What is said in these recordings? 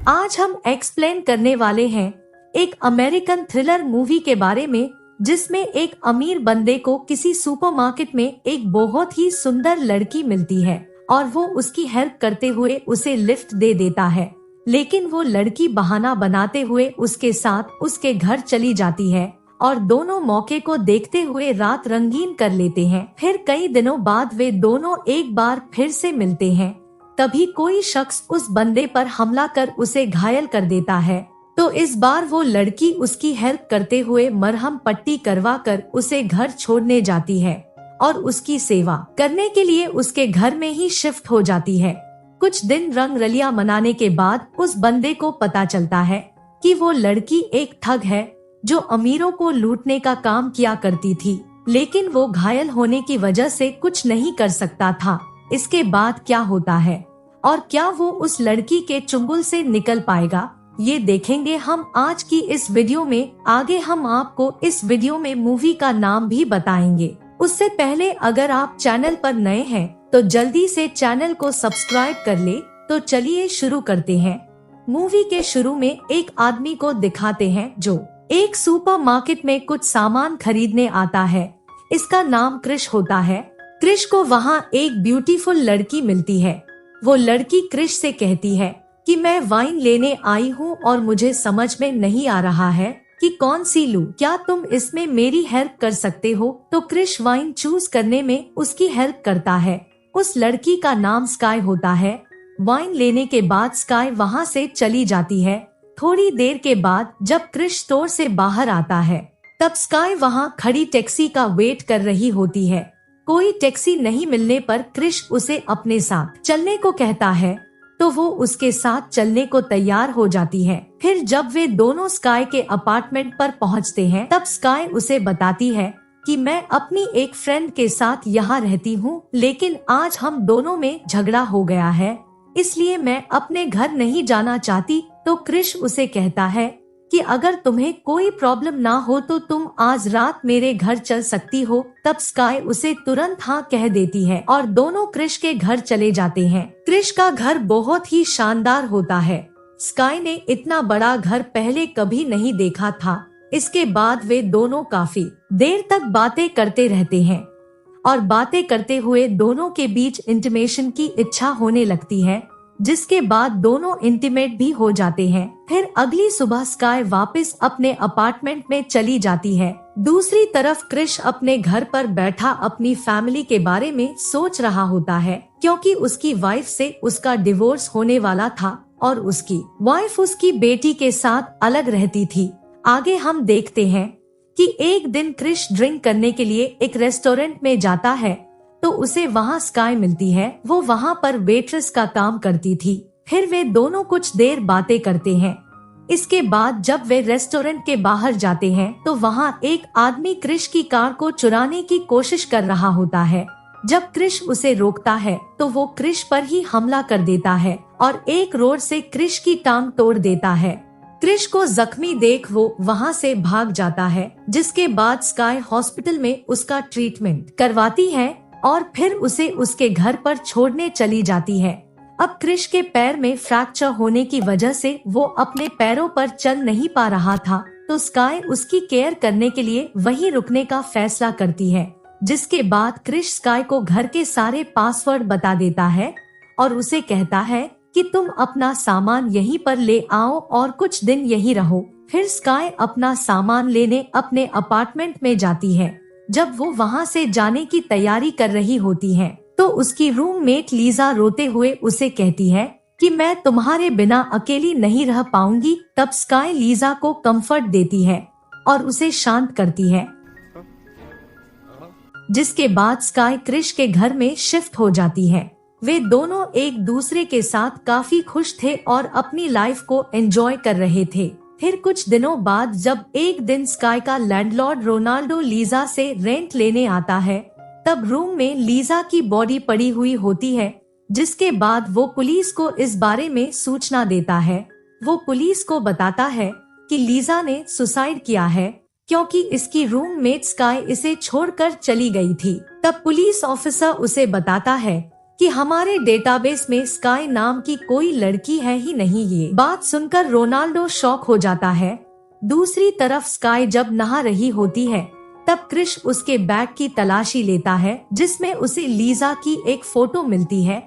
आज हम एक्सप्लेन करने वाले हैं एक अमेरिकन थ्रिलर मूवी के बारे में, जिसमें एक अमीर बंदे को किसी सुपरमार्केट में एक बहुत ही सुंदर लड़की मिलती है और वो उसकी हेल्प करते हुए उसे लिफ्ट दे देता है। लेकिन वो लड़की बहाना बनाते हुए उसके साथ उसके घर चली जाती है और दोनों मौके को देखते हुए रात रंगीन कर लेते हैं। फिर कई दिनों बाद वे दोनों एक बार फिर से मिलते हैं। तभी कोई शख्स उस बंदे पर हमला कर उसे घायल कर देता है। तो इस बार वो लड़की उसकी हेल्प करते हुए मरहम पट्टी करवा कर उसे घर छोड़ने जाती है और उसकी सेवा करने के लिए उसके घर में ही शिफ्ट हो जाती है। कुछ दिन रंग रलिया मनाने के बाद उस बंदे को पता चलता है कि वो लड़की एक ठग है जो अमीरों को लूटने का काम किया करती थी, लेकिन वो घायल होने की वजह से कुछ नहीं कर सकता था। इसके बाद क्या होता है और क्या वो उस लड़की के चुंगल से निकल पाएगा, ये देखेंगे हम आज की इस वीडियो में। आगे हम आपको इस वीडियो में मूवी का नाम भी बताएंगे। उससे पहले अगर आप चैनल पर नए हैं तो जल्दी से चैनल को सब्सक्राइब कर ले। तो चलिए शुरू करते हैं। मूवी के शुरू में एक आदमी को दिखाते हैं जो एक सुपरमार्केट में कुछ सामान खरीदने आता है। इसका नाम क्रिश होता है। क्रिश को वहाँ एक ब्यूटीफुल लड़की मिलती है। वो लड़की क्रिश से कहती है कि मैं वाइन लेने आई हूँ और मुझे समझ में नहीं आ रहा है कि कौन सी लूं, क्या तुम इसमें मेरी हेल्प कर सकते हो? तो क्रिश वाइन चूज करने में उसकी हेल्प करता है। उस लड़की का नाम स्काई होता है। वाइन लेने के बाद स्काई वहाँ से चली जाती है। थोड़ी देर के बाद जब क्रिश स्टोर से बाहर आता है तब स्काई वहाँ खड़ी टैक्सी का वेट कर रही होती है। कोई टैक्सी नहीं मिलने पर क्रिश उसे अपने साथ चलने को कहता है तो वो उसके साथ चलने को तैयार हो जाती है। फिर जब वे दोनों स्काई के अपार्टमेंट पर पहुंचते हैं तब स्काई उसे बताती है कि मैं अपनी एक फ्रेंड के साथ यहाँ रहती हूँ, लेकिन आज हम दोनों में झगड़ा हो गया है, इसलिए मैं अपने घर नहीं जाना चाहती। तो क्रिश उसे कहता है कि अगर तुम्हें कोई प्रॉब्लम ना हो तो तुम आज रात मेरे घर चल सकती हो। तब स्काई उसे तुरंत हाँ कह देती है और दोनों क्रिश के घर चले जाते हैं। क्रिश का घर बहुत ही शानदार होता है। स्काई ने इतना बड़ा घर पहले कभी नहीं देखा था। इसके बाद वे दोनों काफी देर तक बातें करते रहते हैं और बातें करते हुए दोनों के बीच इंटीमेशन की इच्छा होने लगती है, जिसके बाद दोनों इंटीमेट भी हो जाते हैं। फिर अगली सुबह स्काई वापस अपने अपार्टमेंट में चली जाती है। दूसरी तरफ क्रिश अपने घर पर बैठा अपनी फैमिली के बारे में सोच रहा होता है, क्योंकि उसकी वाइफ से उसका डिवोर्स होने वाला था और उसकी वाइफ उसकी बेटी के साथ अलग रहती थी। आगे हम देखते हैं कि एक दिन क्रिश ड्रिंक करने के लिए एक रेस्टोरेंट में जाता है तो उसे वहाँ स्काई मिलती है। वो वहाँ पर वेट्रेस का काम करती थी। फिर वे दोनों कुछ देर बातें करते हैं। इसके बाद जब वे रेस्टोरेंट के बाहर जाते हैं तो वहाँ एक आदमी क्रिश की कार को चुराने की कोशिश कर रहा होता है। जब क्रिश उसे रोकता है तो वो क्रिश पर ही हमला कर देता है और एक रोड से क्रिश की टांग तोड़ देता है। क्रिश को जख्मी देख वो वहाँ से भाग जाता है, जिसके बाद स्काई हॉस्पिटल में उसका ट्रीटमेंट करवाती है और फिर उसे उसके घर पर छोड़ने चली जाती है। अब क्रिश के पैर में फ्रैक्चर होने की वजह से वो अपने पैरों पर चल नहीं पा रहा था, तो स्काई उसकी केयर करने के लिए वहीं रुकने का फैसला करती है। जिसके बाद क्रिश स्काई को घर के सारे पासवर्ड बता देता है और उसे कहता है कि तुम अपना सामान यहीं पर ले आओ और कुछ दिन यहीं रहो। फिर स्काई अपना सामान लेने अपने अपार्टमेंट में जाती है। जब वो वहाँ से जाने की तैयारी कर रही होती है तो उसकी रूममेट लीजा रोते हुए उसे कहती है कि मैं तुम्हारे बिना अकेली नहीं रह पाऊंगी। तब स्काई लीजा को कंफर्ट देती है और उसे शांत करती है, जिसके बाद स्काई क्रिश के घर में शिफ्ट हो जाती है। वे दोनों एक दूसरे के साथ काफी खुश थे और अपनी लाइफ को एंजॉय कर रहे थे। फिर कुछ दिनों बाद जब एक दिन स्काई का लैंडलॉर्ड रोनाल्डो लीजा से रेंट लेने आता है तब रूम में लीजा की बॉडी पड़ी हुई होती है, जिसके बाद वो पुलिस को इस बारे में सूचना देता है। वो पुलिस को बताता है कि लीजा ने सुसाइड किया है क्योंकि इसकी रूममेट स्काई इसे छोड़कर चली गई थी। तब पुलिस ऑफिसर उसे बताता है कि हमारे डेटाबेस में स्काई नाम की कोई लड़की है ही नहीं। ये बात सुनकर रोनाल्डो शॉक हो जाता है। दूसरी तरफ स्काई जब नहा रही होती है तब क्रिश उसके बैग की तलाशी लेता है जिसमें उसे लीजा की एक फोटो मिलती है।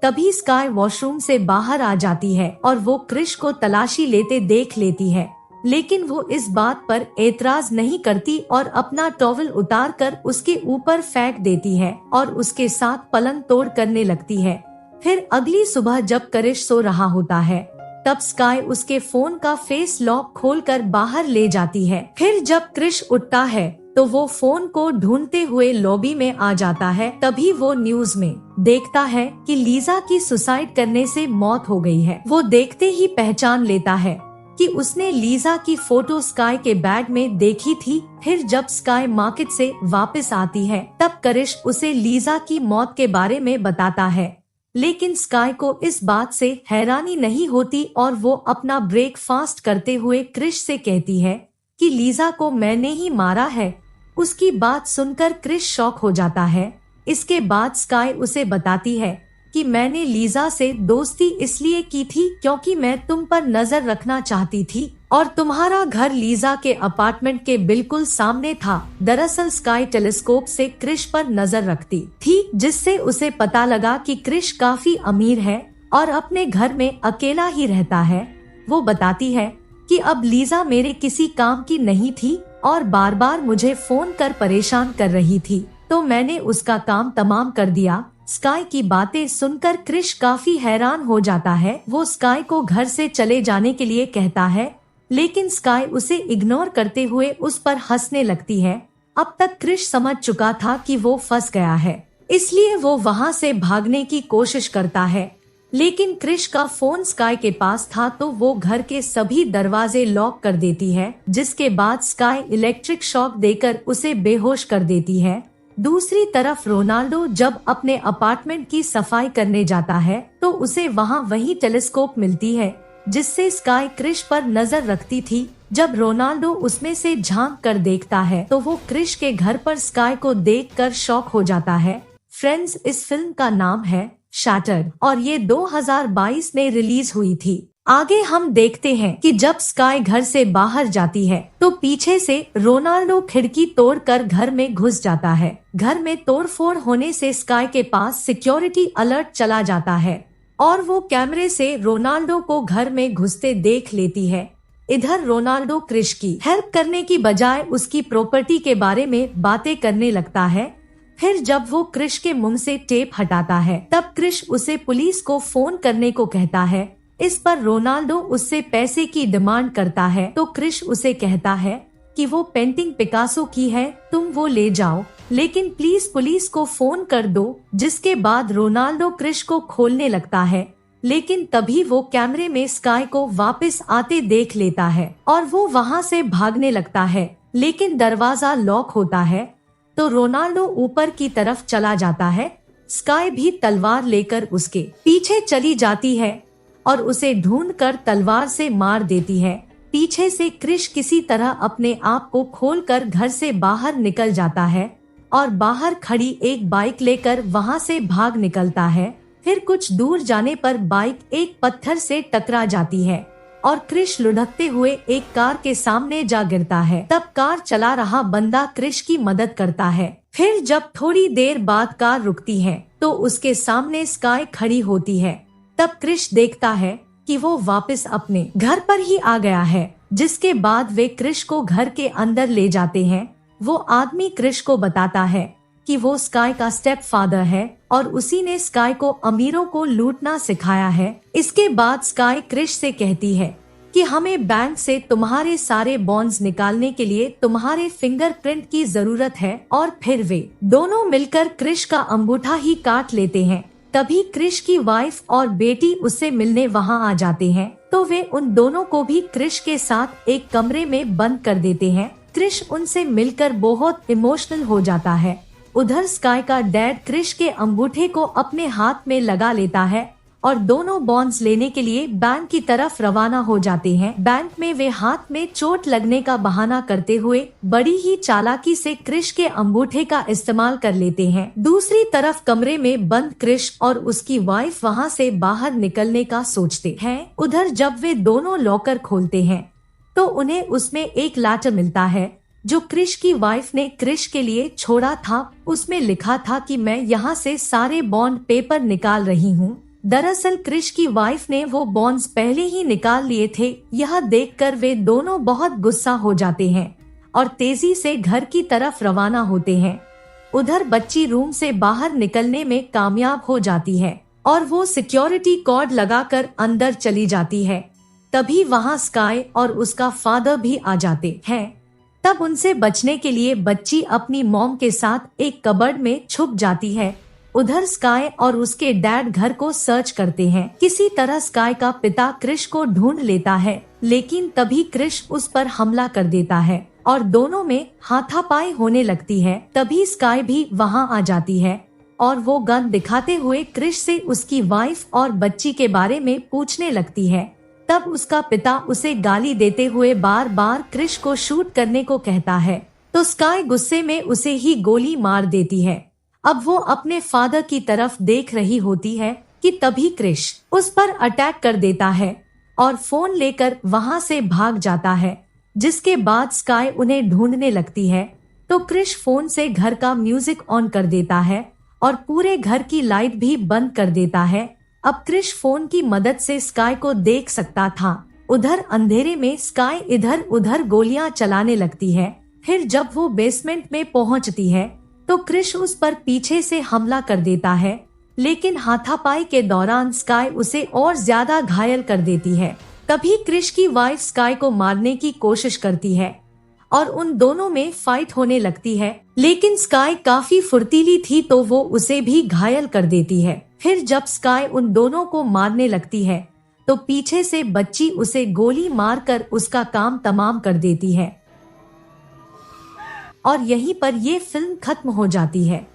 तभी स्काई वॉशरूम से बाहर आ जाती है और वो क्रिश को तलाशी लेते देख लेती है, लेकिन वो इस बात पर एतराज नहीं करती और अपना टॉवल उतारकर उसके ऊपर फेंक देती है और उसके साथ पलंग तोड़ करने लगती है। फिर अगली सुबह जब क्रिश सो रहा होता है तब स्काई उसके फोन का फेस लॉक खोलकर बाहर ले जाती है। फिर जब क्रिश उठता है तो वो फोन को ढूंढते हुए लॉबी में आ जाता है। तभी वो न्यूज में देखता है कि लीजा की सुसाइड करने से मौत हो गई है। वो देखते ही पहचान लेता है कि उसने लीजा की फोटो स्काई के बैग में देखी थी। फिर जब स्काई मार्केट से वापस आती है तब क्रिश उसे लीजा की मौत के बारे में बताता है, लेकिन स्काई को इस बात से हैरानी नहीं होती और वो अपना ब्रेकफास्ट करते हुए क्रिश से कहती है कि लीजा को मैंने ही मारा है। उसकी बात सुनकर क्रिश शॉक हो जाता है। इसके बाद स्काई उसे बताती है कि मैंने लीजा से दोस्ती इसलिए की थी क्योंकि मैं तुम पर नजर रखना चाहती थी और तुम्हारा घर लीजा के अपार्टमेंट के बिल्कुल सामने था। दरअसल स्काई टेलीस्कोप से क्रिश पर नजर रखती थी जिससे उसे पता लगा कि क्रिश काफी अमीर है और अपने घर में अकेला ही रहता है। वो बताती है कि अब लीजा मेरे किसी काम की नहीं थी और बार बार मुझे फोन कर परेशान कर रही थी, तो मैंने उसका काम तमाम कर दिया। स्काई की बातें सुनकर क्रिश काफी हैरान हो जाता है। वो स्काई को घर से चले जाने के लिए कहता है, लेकिन स्काई उसे इग्नोर करते हुए उस पर हंसने लगती है। अब तक क्रिश समझ चुका था कि वो फंस गया है, इसलिए वो वहाँ से भागने की कोशिश करता है, लेकिन क्रिश का फोन स्काई के पास था तो वो घर के सभी दरवाजे लॉक कर देती है, जिसके बाद स्काई इलेक्ट्रिक शॉक देकर उसे बेहोश कर देती है। दूसरी तरफ रोनाल्डो जब अपने अपार्टमेंट की सफाई करने जाता है तो उसे वहाँ वही टेलीस्कोप मिलती है जिससे स्काई क्रिश पर नजर रखती थी। जब रोनाल्डो उसमें से झांक कर देखता है तो वो क्रिश के घर पर स्काई को देखकर शॉक हो जाता है। फ्रेंड्स, इस फिल्म का नाम है शैटर्ड और ये 2022 में रिलीज हुई थी। आगे हम देखते हैं कि जब स्काई घर से बाहर जाती है तो पीछे से रोनाल्डो खिड़की तोड़कर घर में घुस जाता है। घर में तोड़फोड़ होने से स्काई के पास सिक्योरिटी अलर्ट चला जाता है और वो कैमरे से रोनाल्डो को घर में घुसते देख लेती है। इधर रोनाल्डो क्रिश की हेल्प करने की बजाय उसकी प्रॉपर्टी के बारे में बातें करने लगता है। फिर जब वो क्रिश के मुंह से टेप हटाता है तब क्रिश उसे पुलिस को फोन करने को कहता है। इस पर रोनाल्डो उससे पैसे की डिमांड करता है तो क्रिश उसे कहता है कि वो पेंटिंग पिकासो की है, तुम वो ले जाओ, लेकिन प्लीज पुलिस को फोन कर दो। जिसके बाद रोनाल्डो क्रिश को खोलने लगता है, लेकिन तभी वो कैमरे में स्काई को वापस आते देख लेता है और वो वहाँ से भागने लगता है, लेकिन दरवाजा लॉक होता है तो रोनाल्डो ऊपर की तरफ चला जाता है। स्काई भी तलवार लेकर उसके पीछे चली जाती है और उसे ढूंढकर तलवार से मार देती है। पीछे से क्रिश किसी तरह अपने आप को खोलकर घर से बाहर निकल जाता है और बाहर खड़ी एक बाइक लेकर वहां से भाग निकलता है। फिर कुछ दूर जाने पर बाइक एक पत्थर से टकरा जाती है और क्रिश लुढ़कते हुए एक कार के सामने जा गिरता है। तब कार चला रहा बंदा क्रिश की मदद करता है। फिर जब थोड़ी देर बाद कार रुकती है तो उसके सामने स्काई खड़ी होती है। तब क्रिश देखता है कि वो वापस अपने घर पर ही आ गया है। जिसके बाद वे क्रिश को घर के अंदर ले जाते हैं। वो आदमी क्रिश को बताता है कि वो स्काई का स्टेप फादर है और उसी ने स्काई को अमीरों को लूटना सिखाया है। इसके बाद स्काई क्रिश से कहती है कि हमें बैंक से तुम्हारे सारे बॉन्ड्स निकालने के लिए तुम्हारे फिंगरप्रिंट की जरूरत है और फिर वे दोनों मिलकर क्रिश का अंगूठा ही काट लेते हैं। तभी क्रिश की वाइफ और बेटी उससे मिलने वहां आ जाते हैं तो वे उन दोनों को भी क्रिश के साथ एक कमरे में बंद कर देते हैं। क्रिश उनसे मिलकर बहुत इमोशनल हो जाता है। उधर स्काई का डैड क्रिश के अंगूठे को अपने हाथ में लगा लेता है और दोनों बॉन्ड्स लेने के लिए बैंक की तरफ रवाना हो जाते हैं। बैंक में वे हाथ में चोट लगने का बहाना करते हुए बड़ी ही चालाकी से क्रिश के अंगूठे का इस्तेमाल कर लेते हैं। दूसरी तरफ कमरे में बंद क्रिश और उसकी वाइफ वहां से बाहर निकलने का सोचते हैं। उधर जब वे दोनों लॉकर खोलते हैं तो उन्हें उसमें एक लेटर मिलता है जो क्रिश की वाइफ ने क्रिश के लिए छोड़ा था। उसमें लिखा था कि मैं यहाँ से सारे बॉन्ड पेपर निकाल रही हूँ। दरअसल क्रिश की वाइफ ने वो बॉन्ड्स पहले ही निकाल लिए थे। यह देखकर वे दोनों बहुत गुस्सा हो जाते हैं और तेजी से घर की तरफ रवाना होते हैं। उधर बच्ची रूम से बाहर निकलने में कामयाब हो जाती है और वो सिक्योरिटी कॉर्ड लगाकर अंदर चली जाती है। तभी वहाँ स्काई और उसका फादर भी आ जाते हैं। तब उनसे बचने के लिए बच्ची अपनी मॉम के साथ एक कबर्ड में छुप जाती है। उधर स्काई और उसके डैड घर को सर्च करते हैं। किसी तरह स्काई का पिता क्रिश को ढूंढ लेता है, लेकिन तभी क्रिश उस पर हमला कर देता है और दोनों में हाथापाई होने लगती है। तभी स्काई भी वहां आ जाती है और वो गन दिखाते हुए क्रिश से उसकी वाइफ और बच्ची के बारे में पूछने लगती है। तब उसका पिता उसे गाली देते हुए बार बार क्रिश को शूट करने को कहता है, तो स्काई गुस्से में उसे ही गोली मार देती है। अब वो अपने फादर की तरफ देख रही होती है कि तभी क्रिश उस पर अटैक कर देता है और फोन लेकर वहां से भाग जाता है। जिसके बाद स्काई उन्हें ढूंढने लगती है तो क्रिश फोन से घर का म्यूजिक ऑन कर देता है और पूरे घर की लाइट भी बंद कर देता है। अब क्रिश फोन की मदद से स्काई को देख सकता था। उधर अंधेरे में स्काई इधर उधर गोलियां चलाने लगती है। फिर जब वो बेसमेंट में पहुंचती है तो क्रिश उस पर पीछे से हमला कर देता है, लेकिन हाथापाई के दौरान स्काई उसे और ज्यादा घायल कर देती है। तभी क्रिश की वाइफ स्काई को मारने की कोशिश करती है और उन दोनों में फाइट होने लगती है, लेकिन स्काई काफी फुर्तीली थी तो वो उसे भी घायल कर देती है। फिर जब स्काई उन दोनों को मारने लगती है तो पीछे से बच्ची उसे गोली मारकर उसका काम तमाम कर देती है और यहीं पर ये फिल्म खत्म हो जाती है।